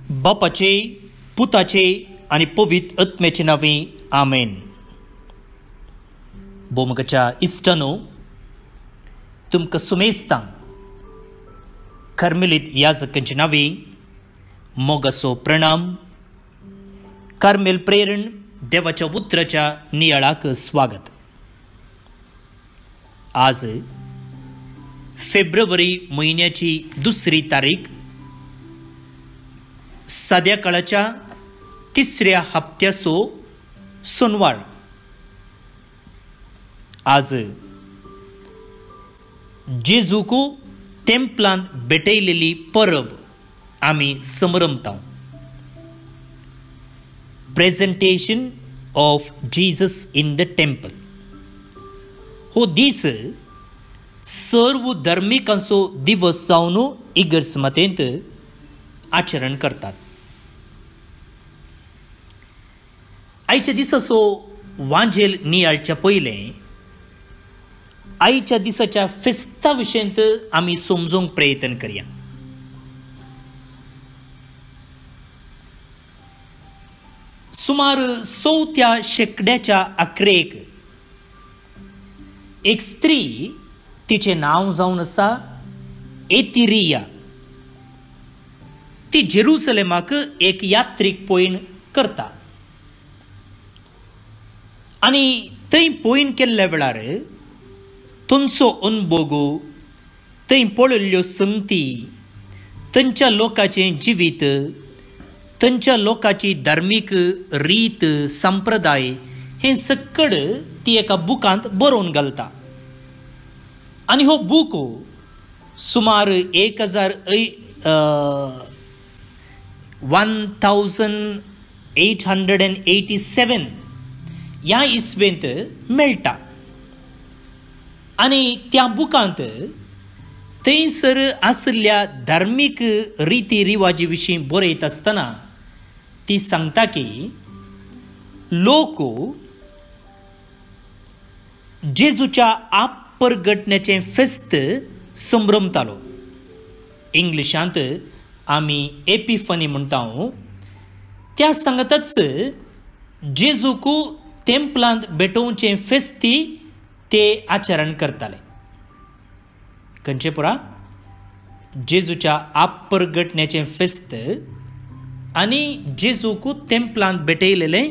बापाचे, पुताचे आणि पवित्र आत्म्याचे नावे आमेन. बोमगच्या इष्टानो, तुमकां सुमेस्तां कार्मेलीत याजकांचे नावे मोगाचो प्रणाम. कार्मेल प्रेरण देवाच्या उतराच्या नियाळाक स्वागत. आज फेब्रुवारी महिन्याची 2 तारीख, सद्या काळाच्या 3ऱ्या हप्त्याचो सोनवार. आज जेजूको टेम्पलांत भेटयलेली परब आमी समरमतां. Presentation of Jesus in the temple. हो दीस सर्व धर्मिकांचो दिवस जावन इगर्ज आचरण करतात. आयच्या दिसाचो वांजेल नियाळच्या पयलें आयच्या दिसाच्या फेस्ता विशयंत आमी समजूंक प्रयत्न करया. सुमार 4थ्या शेंकड्याच्या अखेरेक एक स्त्री, तिचे नाव जावन आसा एतिरिया, ती जेरुसलेमाक एक यात्रीक पयण करता. आनी थंय पयण केल्ल्या वेळार थंयचो अनुभव, थंय पळयल्ल्यो संगती, थंयच्या लोकांचें जिवीत, थंयच्या लोकांची धार्मीक रीत संप्रदाय हें सकड ती एका बुकांत बरोवन घालता. आनी हो बूक सुमार 1887 ह्या इस्वेंत मेळटा. आनी त्या बुकांत थंयसर आसल्या धार्मीक रिती रिवाजी विशीं बरयत आसतना ती सांगता की लोक जेजूच्या परगटण्याचें फेस्त संभ्रमतालो. इंग्लिशांत आमी एपिफनी म्हणटा. त्या सांगताच जेजूक टेम्पलांत भेटोवचें फेस्ती ते आचरण करताले. खंयचें पुरा जेजूच्या परगटण्याचें फेस्त आनी जेजूक टेम्पलांत भेटयलेलें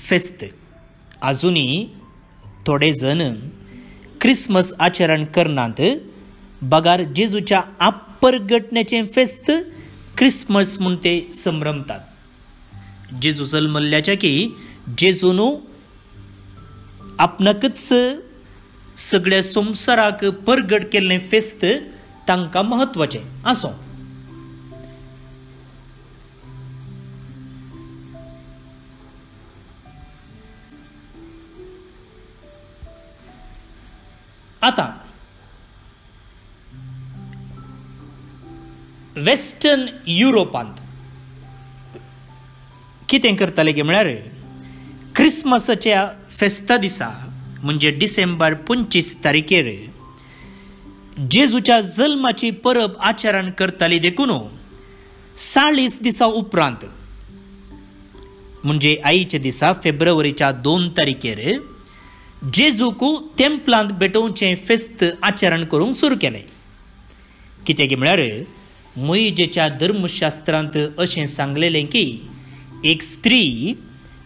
फेस्त. आजुनी थोडे जण क्रिसमस आचरण करनात, बगार जेजूच्या परगटण्याचें फेस्त क्रिसमस म्हूण ते संभ्रमतात. जेजू जल्मल्ल्याच्या की जेजून आपणाकच सगळ्या संवसाराक परगट केल्लें फेस्त तांकां महत्वाचें आसो. आतां वेस्टर्न युरोपांत कितें करताले गे म्हळ्यार क्रिसमसाच्या फेस्ता दिसा म्हणजे डिसेंबर 25 तारखेर जेजूच्या जल्माची परब आचरण करताली. देखून 40 दिसा उपरांत म्हणजे आयच्या दिसा फेब्रुवारीच्या 2 तारखेर जेजूक टेम्पलांत भेटोवचें फेस्त आचरण करूंक सुरू केलें. कित्याक म्हळ्यार मोइजेच्या धर्मशास्त्रांत अशें सांगलेलें की एक स्त्री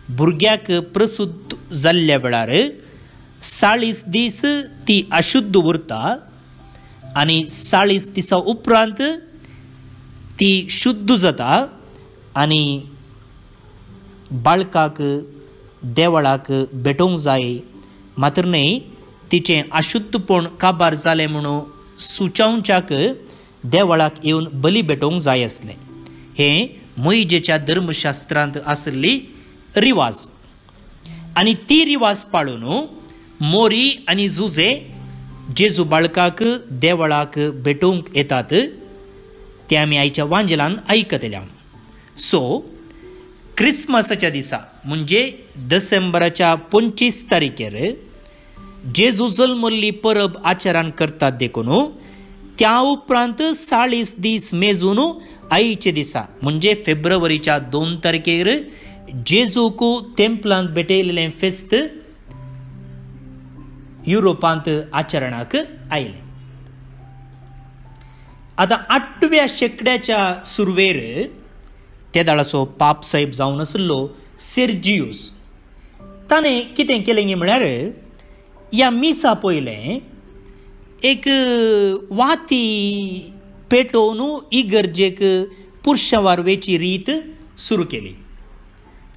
भुरग्याक प्रसूत जाल्ल्या वेळार 40 दीस ती अशुद्ध उरता आनी 40 दिसा उपरांत ती शुद्ध जाता आनी बाळकाक देवळाक भेटोवंक जाय. मात्र न्हय, तिचें अशुद्धपण काबार जालें म्हणून सुचावच्याक देवळाक येवन बली भेटोवंक जाय आसलें. हें मोइजेच्या धर्मशास्त्रांत आसली रिवाज. आनी ती रिवाज पाळून मोरी आनी जुजे जेजू बाळकाक देवळाक भेटोवंक येतात. ते आमी आयच्या वांजेलान आयकतल्या. सो क्रिसमसाच्या दिसा म्हणजे डिसेंबराच्या 25 तारखेर जेजू जल्मल्ली परब आचरण करतात. देखून त्या उपरांत 40 दीस मेजून आईचे दिसा म्हणजे फेब्रुवारीच्या 2 तारखेर जेजूक तेंपलांत भेटयलेलें फेस्त युरोपांत आचरणाक आयलें. आतां 8व्या शेंकड्याच्या सुरवेर ते दाळाचो पाप साहेब जावन आसलो सेर्जियूस. ताणें कितें केलें म्हळ्यार ह्या मिसा पयलें एक वाती पेटोवन इगर्जेक पुरशां वारवेची रीत सुरू केली.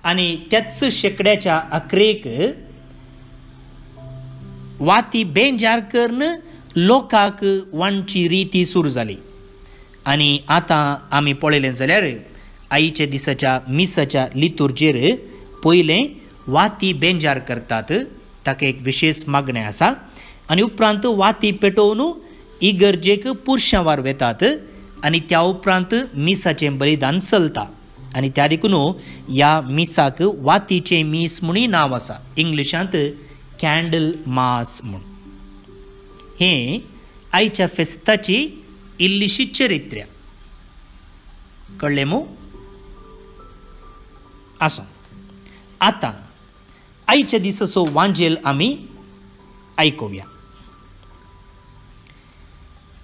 आनी त्याच शेंकड्याच्या 11 वाती बेंजार करून लोकांक वांडची रिती सुरू जाली. आनी आतां आमी पळयलें जाल्यार आईच्या दिसाच्या मिसाच्या लितुर्जेर पयलें वाती बेंजार करतात, ताका एक विशेष मागणें आसा. आनी उपरांत वाती पेटोवन इगर्जेक पुरशां वारवेतात आनी त्या उपरांत मिसाचें बलिदान चलता. आनी त्या देखून ह्या मिसाक वातीचें मीस म्हणून नांव आसा, इंग्लिशांत कॅन्डल मास म्हूण. हें आयच्या फेस्ताची इल्लीशी चरित्र्या. कळ्ळें मू? आसो, आतां आयच्या दिसाचो वांजेल आमी आयकुया.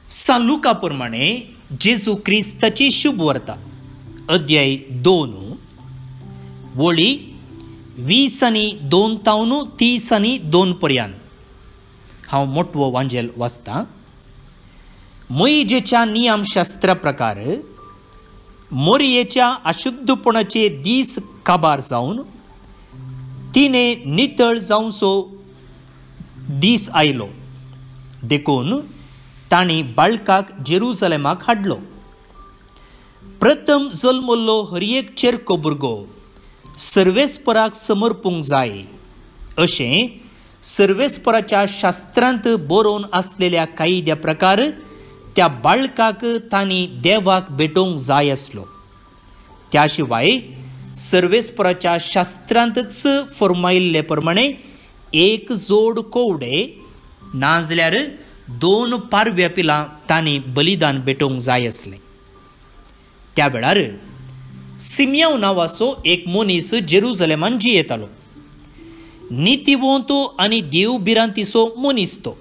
सान लुका प्रमाणे जेजू क्रिस्ताची शुभ वार्ता, अध्याय 2, वळी 20 आनी 2 तावन 30 आनी 2 पर्यंत. हांव मोठवो वांजेल वाचतां. मोइजेच्या नियमशास्त्रा प्रकार मोरयेच्या अशुद्धपणाचे दीस काबार जावन तिणें नितळ जावचो दीस आयलो देखून तांणी बाळकाक जेरुसलेमाक हाडलो. प्रथम जल्मल्लो हर एक चेरको भुरगो सर्वेस्पराक समर्पूंक जाय अशें सर्वेस्पराच्या शास्त्रांत बरोवन आसलेल्या कायद्या प्रकार त्या बाळकाक तांणी देवाक भेटोवंक जाय आसलो. त्या शिवाय सर्वेस्पराच्या शास्त्रांतच फर्मायिल्ले प्रमाणे एक जोड कोवडे नाजाल्यार 2 पारव्या पिलां तांणी बलिदान भेटोवंक जाय आसलें. त्या वेळार सिमियोन नांवाचो एक मनीस जेरुसलेमान जियेतालो. नितिवंत आनी देवभिरांतीचो मनीस तो.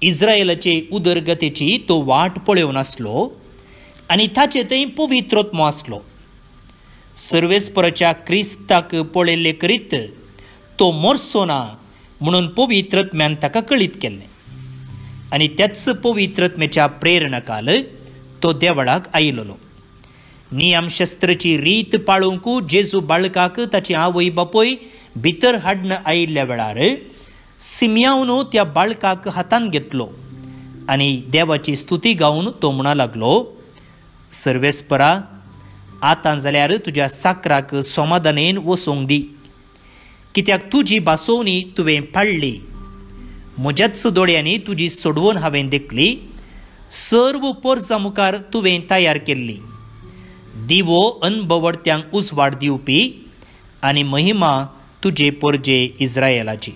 इस्रायेलाचे उदरगतेची तो वाट पळयोवन आसलो आनी ताचे थंय पवित्रोत्म आसलो. सर्वेस्पराच्या क्रिस्ताक पळयल्ले करीत तो मरचो ना म्हणून पवित्रत्म्यान ताका कळीत केल्लें. आनी त्याच पवित्रत्मेच्या प्रेरणाकाल तो देवळाक आयिल्लो. नियमशास्त्राची रीत पाळूंक जेजू बाळकाक ताची आवय बापूय भितर हाडन आयिल्ल्या वेळार सिमियोन त्या बाळकाक हातान घेतलो आनी देवाची स्तुती गावन तो म्हणा लागलो, सर्वेस्परा, आतां जाल्यार तुज्या साकराक समाधानेन वसोंक दी, कित्याक तुजी बासोवणी तुवें पाळ्ळी. म्हज्याच दोळ्यांनी तुजी सोडवण हांवें देखली. सर्व परजा मुखार तुवें तयार केल्ली. दिवो अनभवडत्यांक उजवाड दिवपी आनी महिमा तुजे परजे इस्रायेलाची.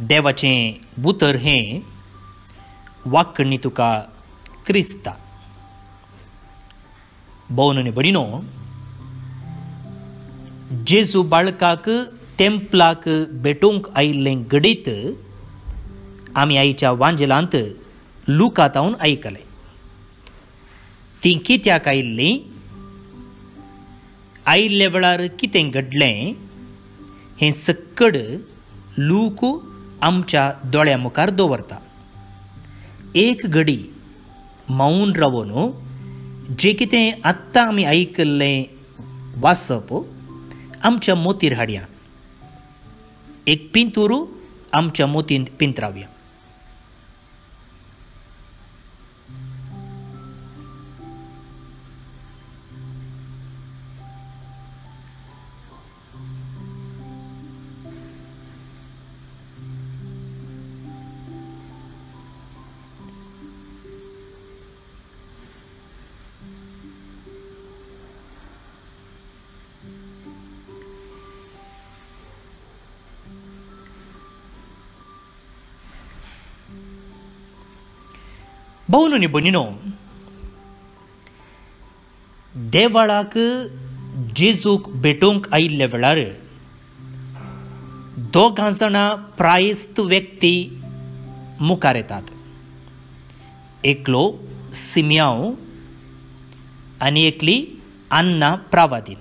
देवाचें बुतर हें वाक्कणी तुका क्रिस्ता. भोवन बडिनो, जेजू बाळकाक तेंपलाक भेटोवंक आयिल्लें घडीत आमी आयच्या वांजेलांत लुकातावन आयकलें. ती कित्याक आयिल्लीं, आयिल्ल्या वेळार कितें घडलें हें सक्कड लूक आमच्या दोळ्या मुखार दवरता. एक घडी मौन रावन जें कितें आत्तां आमी आयकल्लें वाचप आमच्या मोतीर हाडया. एक पिंतूर आमच्या मोतीन पिंतरावया. भाऊनो आनी भयणीनो, देवळाक जेजूक भेटोवंक आयिल्ल्या वेळार दोगां जाणां प्रायस्त व्यक्ती मुखार येतात. एकलो सिमियांव आनी एकली आन्ना प्रावादीन.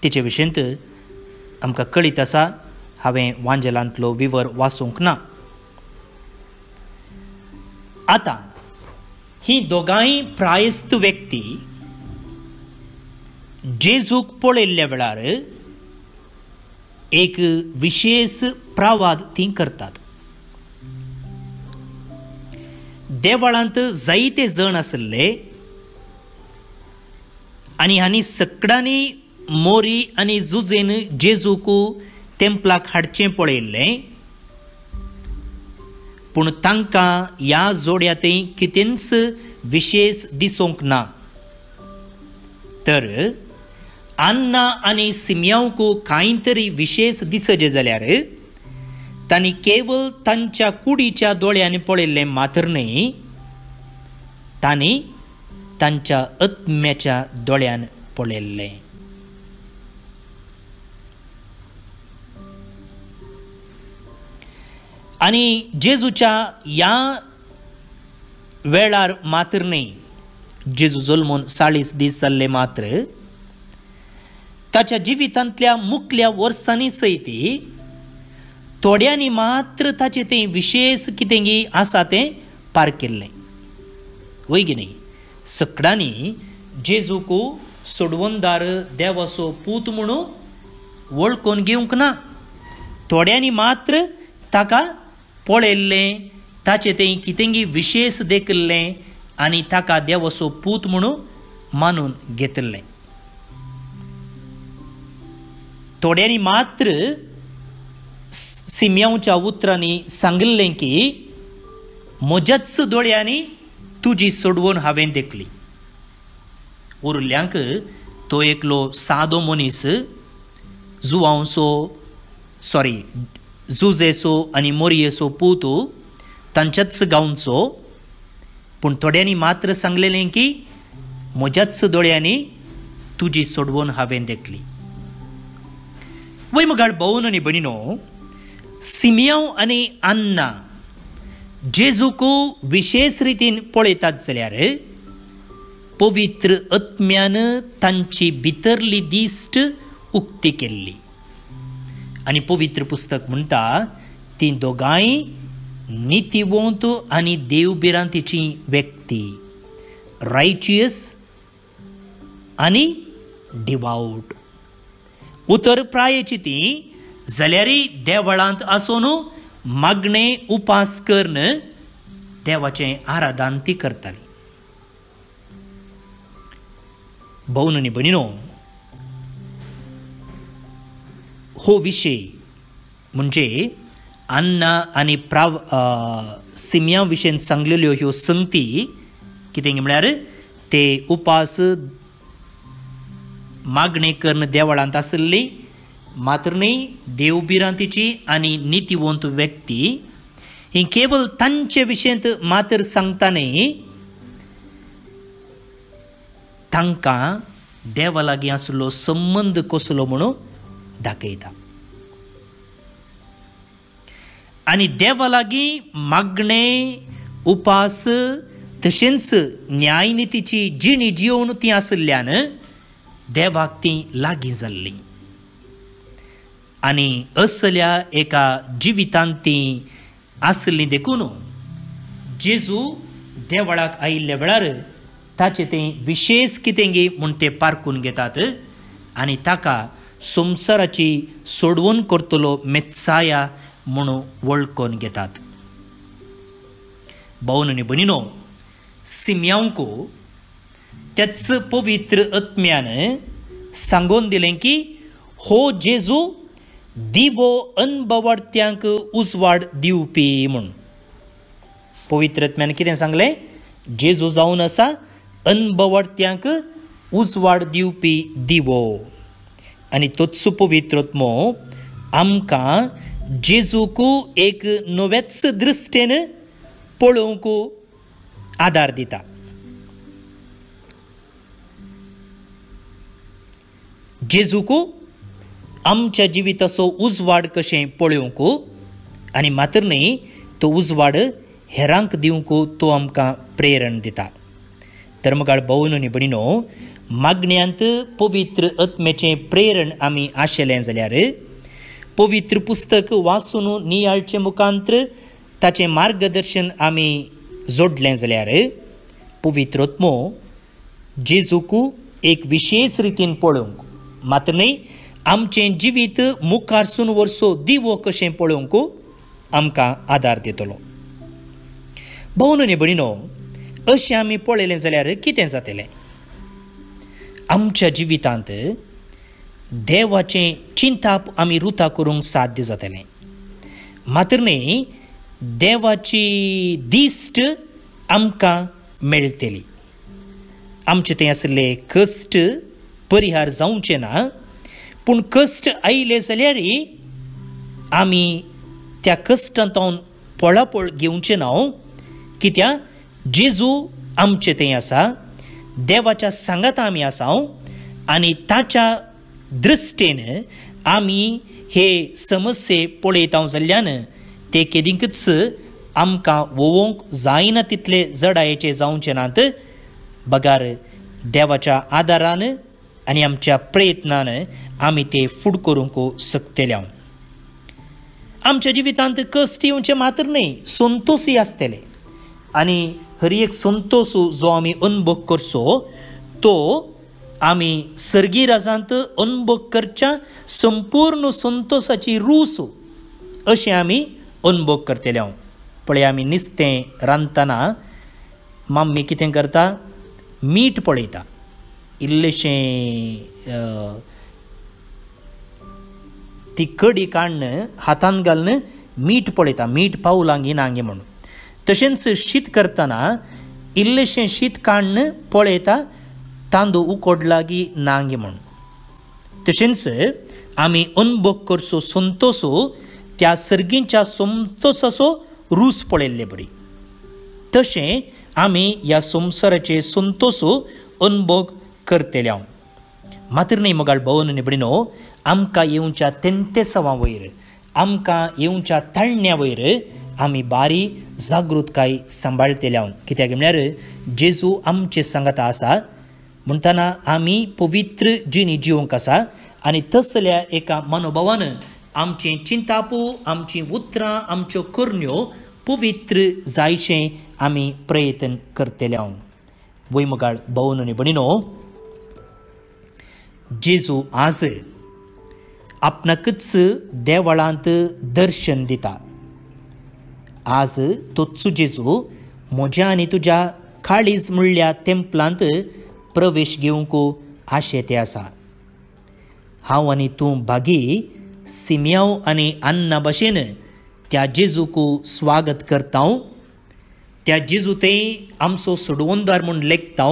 तिचे विशयंत आमकां कळीत आसा, हांवें वांजेलांतलो विवर वाचूंक ना. आतां ही दोगांय प्रायस्त व्यक्ती जेजूक पळयल्ल्या वेळार एक विशेष प्रावाद ती करतात. देवळांत जायते जण आसले आनी हांणी सगळ्यांनी मोरी आनी जुजेन जेजूक तेंपलाक हाडचें पळयल्लें, पूण तांकां ह्या जोड्यातय कितेंच विशेष दिसूंक ना. तर आन्ना आनी सिमियांवक कांय तरी विशेष दिसचे जाल्यार तांणी केवळ तांच्या कुडीच्या दोळ्यांनी पळयल्लें मात्र न्ही, तांणी तांच्या आत्म्याच्या दोळ्यान पळयल्लें. आनी जेजूच्या ह्या वेळार मात्र न्ही, जेजू जल्मून 40 दीस जाल्ले मात्र ताच्या जिवितांतल्या मुखल्या वर्सांनी सयती थोड्यांनी मात्र ताचें तें विशेष कितेंगी आसा तें पार केल्लें. वय गी न्ही, सगळ्यांनी जेजूक सोडवनदार देवाचो पूत म्हणून वळखून घेवंक ना. थोड्यांनी मात्र ताका पळयल्लें, ताचें तें कितेंगी विशेष देखिल्लें आनी ताका देवाचो पूत म्हणून मानून घेतिल्लें. थोड्यांनी मात्र सिमियांवच्या उतरांनी सांगिल्लें की म्हज्याच दोळ्यांनी तुजी सोडवण हांवें देखली. उरल्यांक तो एकलो सादो मनीस जुजेचो आनी मोरयेचो पूत तांच्याच गांवचो, पूण थोड्यांनी मात्र सांगलेलें की म्हज्याच दोळ्यांनी तुजी सोडवण हांवें देखली. वय मुगाळ भाऊन आनी भयणीनो, सिमियांव आनी आन्ना जेजूक विशेष रितीन पळयतात जाल्यार पवित्र आत्म्यान तांची भितरली दिश्ट उक्ती केल्ली. आनी पवित्र पुस्तक म्हणटा ती दोगांय नितिवंत आनी देवबिरांतीची व्यक्ती, रायचियस आनी डिवाउट. उतर प्रायेची ती जाल्यारय देवळांत आसून मागणें उपास करून देवाचें आराधन ती करताली. भाऊन आनी भयणीनो, हो विशय म्हणजे आन्ना आनी सिमियांव विशयन सांगलेल्यो ह्यो संगती कितें म्हळ्यार ते उपास मागणें करून देवळांत आसली मात्र न्ही, देवबिरांतीची आनी नितिवंत व्यक्ती ही केवळ तांचे विशयंत मात्र सांगता न्ही, तांकां देवा लागीं आसलो संबंद कसलो म्हणून दाखयता. आनी देवा लागीं मागणें उपास तशेंच न्यायनितीची जिणी जिवून ती आसल्यान देवाक ती लागीं जाल्ली. आनी असल्या एका जिवितांत ती आसली देखून जेजू देवळाक आयिल्ल्या वेळार ताचें तें विशेष कितेंगी म्हूण ते पारखून घेतात आनी ताका संवसाराची सोडवण करतलो मेत्साया म्हणून वळखून घेतात. भाऊन आनी भयणीनो, सिमियांवक त्याच पवित्र आत्म्यान सांगून दिलें की हो जेजू दिवो अनभवत्यांक उजवाड दिवपी म्हणून. पवित्र आत्म्यान कितें सांगलें? जेजू जावन आसा अनभवत्यांक उजवाड दिवपी दिवो. आनी तोच पवित्र आत्मो आमकां जेजूक एक नव्याच दृश्टेन पळोवंक आदार दिता. जेजूको आमच्या जिविताचो उजवाड कशें पळोवंक आनी मात्र न्ही तो उजवाड हेरांक दिवंक तो आमकां प्रेरण दिता. तर मुगाळ भोवन आनी भयणीनो, मागण्यांत पवित्र आत्म्याचें प्रेरण आमी आशिल्लें जाल्यार पवित्र पुस्तक वाचून नियाळचे मुखांत्र ताचें मार्गदर्शन आमी जोडलें जाल्यार पवित्र आत्मो जेजूक एक विशेष रितीन पळोवंक, मात्र न्ही आमचें जिवीत मुखारसून वर्सो दिवो कशें पळोवंक आमकां आदार दितलो. भोवन आनी भयणीनो, अशें आमी पळयलें जाल्यार कितें जातलें? आमच्या जिवितांत देवाचें चिंताप आमी रुता करूंक साध्य जातलें, मात्र न्ही देवाची दिश्ट आमकां मेळटली. आमचें तें आसलें कश्ट परिहार जावचे ना, पूण कश्ट आयले जाल्यार आमी त्या कश्टांतून पळापळ घेवचें ना, कित्याक जेजू आमचें तें आसा, देवाच्या सांगात आमी आसा आनी ताच्या दृश्टेन आमी हे समस्ये पळयता जाल्ल्यान ते केदींकच आमकां वोवंक जायना तितले जडायेचे जावचे नात. बगार देवाच्या आदारान आनी आमच्या प्रयत्नान आमी ते फुड करूंक शकतले. आमच्या जिवितांत कश्ट येवचे मात्र न्ही, संतोशय आसतले आनी हर एक संतोश जो आमी अनुभव करचो तो आमी सर्गी राजांत अनुभव करच्या संपूर्ण संतोशाची रूस अशें आमी अनुभव करतले. पळय, आमी नुस्तें रांदतना मम्मी कितें करता, मीठ पळयता, इल्लेशें ती कडी काडन हातान घालन मीठ पळयता, मीठ पावलां की ना गे म्हणून. तशेंच शीत करतना इल्लेशें शीत काडन पळयता तांदूळ उकडला की ना गे म्हणून. तशेंच आमी अनुभव करचो संतोश त्या सर्गींच्या संतोशाचो रूस पळयल्ले बरी. तशें आमी ह्या संवसाराचे संतोश अनुभव करतले. मात्र न्ही मुगाळ भोवन आनी भयणीनो, आमकां येवच्या तेंतेसांवा वयर, आमकां येवच्या ताळण्या वयर आमी बारी जागृतकाय सांबाळतले. कित्याक म्हळ्यार जेजू आमचे सांगाता आसा म्हणटना आमी पवित्र जिणी जिवंक आसा आनी तसल्या एका मनोभावान आमचें चिंतापू, आमचीं उतरां, आमच्यो करण्यो पवित्र जायशें आमी प्रयत्न करतले. वय मुगाळ भोवन आनी भयणीनो, जेजू आज आपणाकच देवळांत दर्शन दिता. आज तोच जेजू म्हज्या आनी तुज्या काळीज म्हणल्या तेंपलांत प्रवेश घेवंक आशेते आसा. हांव आनी तूं भागी सिम्याव आनी अन्ना भाशेन त्या जेजूक स्वागत करता. त्या जेजू तें आमचो सोडवणदार म्हूण लेखता,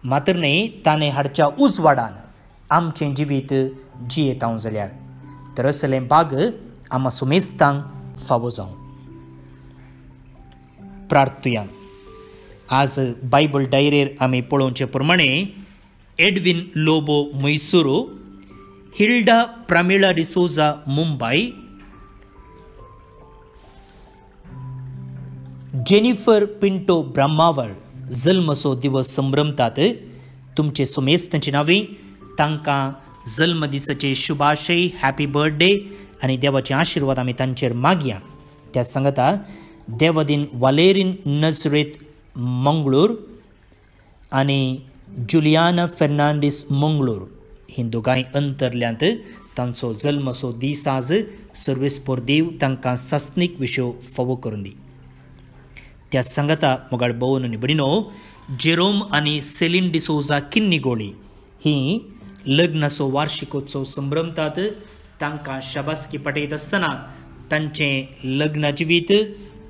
मात्र न्ही ताणें हाडच्या उजवाडान आमचें जिवीत जियेता जाल्यार तर असलें भाग आम्हा सुमेस्तांक फावो जावं. प्रार्थुया. आज बायबल डायरेर आमी पळोवचे प्रमाणे Edwin Lobo Mysuru, Hilda Pramila D'Souza Mumbai, Jennifer Pinto Brahmavar जल्मचो दिवस संभ्रमतात. तुमचे सुमेस्तांची नांवी, तांकां जल्मदिसाचे शुभाशय, हॅपी बर्थडे आनी देवाचे आशिर्वाद आमी तांचेर मागया. त्या सांगता देवदीन वालेरीन नजरेत मंगळूर आनी जुलियाना फेर्नांडीस मंगळूर ही दोगांय अंतरल्यांत तांचो जल्मचो दीस आज. सर्वेस्पोर देव तांकां सासनीक विशयो फावो करून दी. त्या सांगता मोगाळ भोवन आनी भयणीनो, जेरोम आनी सेलीन डिसोजा किन्निगोळी ही लग्नाचो वार्षिकोत्सव संभ्रमतात. तांकां शाबासकी पटयत आसतना तांचें लग्न जिवीत,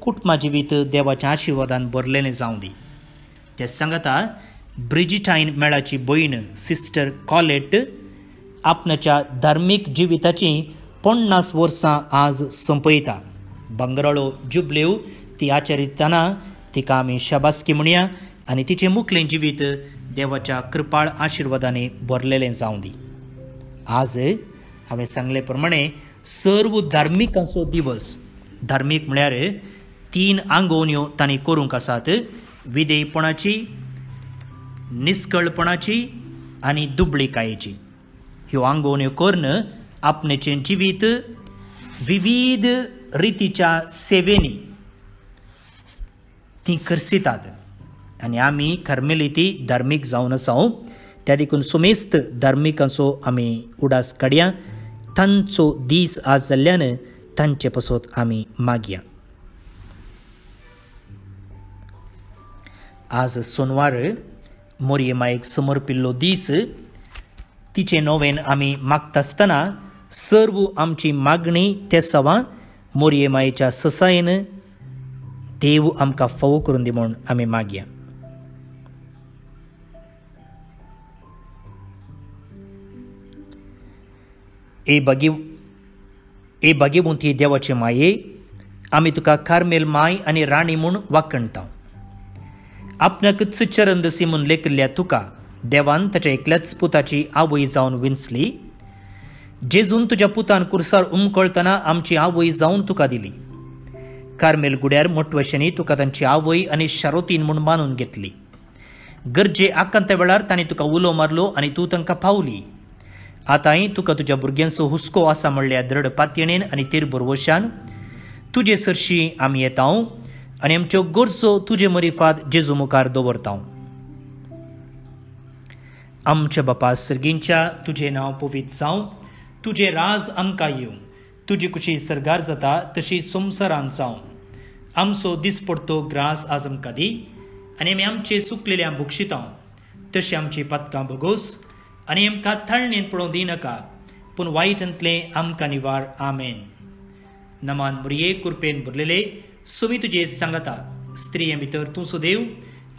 कुटुंबा जिवीत देवाच्या आशिर्वादान भरलेलें जावं दी. ते सांगता ब्रिजिटायन मेळाची भयण सिस्टर कॉलेट आपणाच्या धार्मीक जिविताची 50 वर्सां आज संपयता. बंगराळो जुबलेव ती आचरितना तिका आमी शाबासकी म्हणया आनी तिचें मुखलें जिवीत देवाच्या कृपाळ आशिर्वादाने भरलेलें जावं दी. आज हांवें सांगले प्रमाणे सर्व धार्मिकांचो दिवस. धार्मीक म्हळ्यार 3 आंगवण्यो तांणी करूंक आसात. विधेयपणाची, निश्कळपणाची आनी दुबळीकायेची. ह्यो आंगवण्यो करून आपणेचें जिवीत विविध रितीच्या सेवेनी ती करसितात. आनी आमी कार्मेलीती धार्मीक जावन आसात. त्या देखून सुमेस्त धार्मिकांचो आमी उडास काडया. तांचो दीस आज जाल्ल्यान तांचे पासत आमी मागया. आज सोनवार मोरये मायेक समर्पिल्लो दीस. तिचे नोवेन आमी मागता आसतना सर्व आमची मागणी ते सवा मोरये मायेच्या ससायेन देव आमकां फावो करून दी म्हूण आमी मागया. ए भाग्यवंती देवाचे माये, आमी तुका कार्मेल माय आनी राणी म्हूण वाखणटा. आपणाक चरण दसी म्हूण लेखिल्ल्या तुका देवान ताच्या एकल्याच पुताची आवय जावन विंचली. जेजून तुज्या पुतान कुर्सार उमकळतना आमची आवय जावन तुका दिली. कार्मेल गुड्यार मोटवशेनी तुका तांची आवय आनी शारोतीन म्हूण मानून घेतली. गरजे आकांत वेळार तांणी तुका उलो मारलो आनी तूं तांकां पावली. आतांय तुका तुज्या भुरग्यांचो हुस्को आसा म्हणल्या दृढ पातयेन आनी तेर बरवशान तुजे सरशी आमी येतांव आनी आमच्यो गरजो तुजे मरिफात जेजू मुखार दवरतांव. आमच्या बापा सर्गींच्या तुजें नांव पवित्र जावं. तुजें राज आमकां येवं. तुजी कुशी सरगार जाता तशी संवसारांत जावं. आमचो दिसपडतो ग्रास आज आमकां दी आनी आमी आमचे सुकलेल्या भुक्षितांव. तशी आमची पातकां भोगोस आनी आमकां थाळणेन पडोवंक दिनाका, पूण वायटांतलें आमकां निवार. आमेन. नमान मुरये कृपेन भरलेले सुमी तुजे सांगता. स्त्रिये भितर तूं सुदैव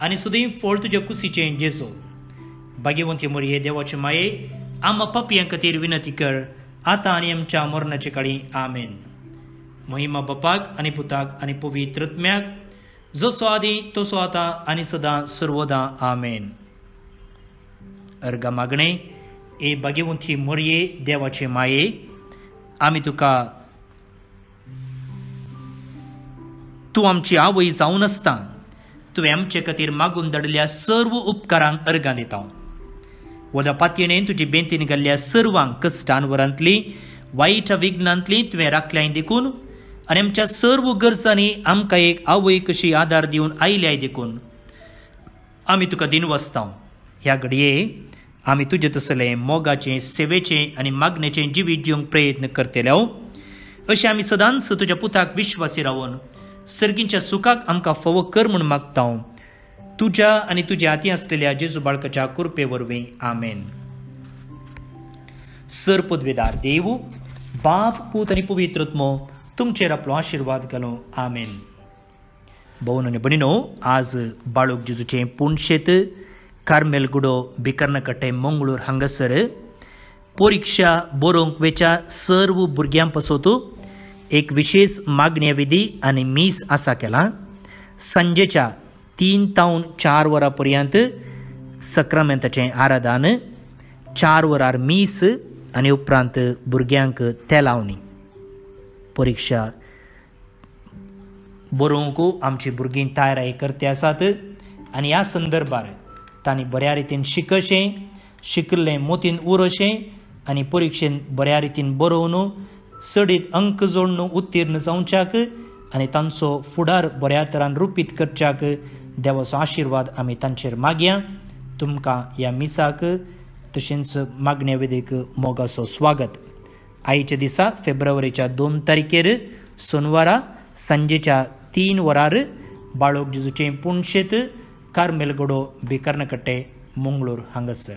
आनी सुदैव फळ तुज्या कुशीचें जेजो. भाग्यवंती मुरये देवाचे माये, आम पापयां खातीर विनंती कर, आतां आनी आमच्या मरणाचे काळी. आमेन. महिमा बापाक आनी पुताक आनी पवित्र आत्म्याक, जसो आदी तसो आतां आनी सदां सर्वदा. आमेन. अर्गा मागणे. ए भाग्यवंती मोरये देवाचे माये, आमी तुका तूं आमची आवय जावन आसता तुवें आमचे खातीर मागून धाडिल्ल्या सर्व उपकारांक अर्गां दिता. वदा पातयेन तुजी बेंतीन घाल्ल्या सर्वांक कश्टांवरांतली वायट विघ्नांतली तुवें राखल्याय देखून आनी आमच्या सर्व गरजांनी आमकां एक आवय कशी आदार दिवन आयल्याय देखून आमी तुका दिनवसता. ह्या घडये आमी तुजे तसलें मोगाचें, सेवेचें आनी मागणेचें जिवीत जिवंक प्रयत्न करतले. अशें आमी सदांच तुज्या पुताक विश्वासी रावन सर्गींच्या सुखाक आमकां फावो कर म्हूण मागता. तुज्या आनी तुज्या हाती आसलेल्या जेजू बाळकाच्या कृपे वरवीं. आमेन. सरपदवेदार देव, बाप, पूत आनी पवित्र आत्मो तुमचेर आपलो आशिर्वाद घालो. आमेन. भोवन आनी भयणीनो, आज बाळूक जेजूचें पुणशेत कार्मेल गुडो बिकर्णकट्टे मंगळूर हांगासर परीक्षा बरोवंक वेच्या सर्व भुरग्यां पासत एक विशेष मागण्या विधी आनी मीस आसा केला. सांजेच्या 3 तावन 4 वरां पर्यंत सक्रामेंताचें आराधन, 4 वरार मीस आनी उपरांत भुरग्यांक तेलावणी. परीक्षा बरोवंक आमची भुरगीं तयारी करते आसात आनी ह्या संदर्भार तांणी बऱ्या रितीन शिकचें, शिकिल्लें मोतीन उरचें आनी परीक्षेन बऱ्या रितीन बरोवन सडीत अंक जोडून उत्तीर्ण जावच्याक आनी तांचो फुडार बऱ्या तरान रुपीत करच्याक देवाचो आशिर्वाद आमी तांचेर मागया. तुमकां ह्या मिसाक तशेंच मागण्या विधीक मोगाचो स्वागत. आयच्या दिसा फेब्रुवारीच्या 2 तारखेर सोनवारा सांजेच्या 3 वरार बाळोक जेजूचें पुणशेत कार्मेल गुडो बिकर्णकट्टे मंगळूर हांगासर.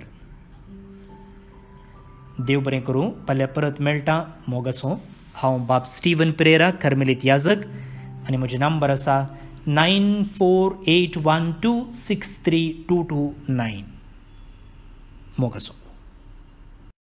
देव बरें करूं. फाल्यां परत मेळटा मोगाचो. हांव बाब स्टीवन पेरेरा, कार्मेलीत याजक, आनी म्हजें नंबर आसा 9481263229. मोगाचो.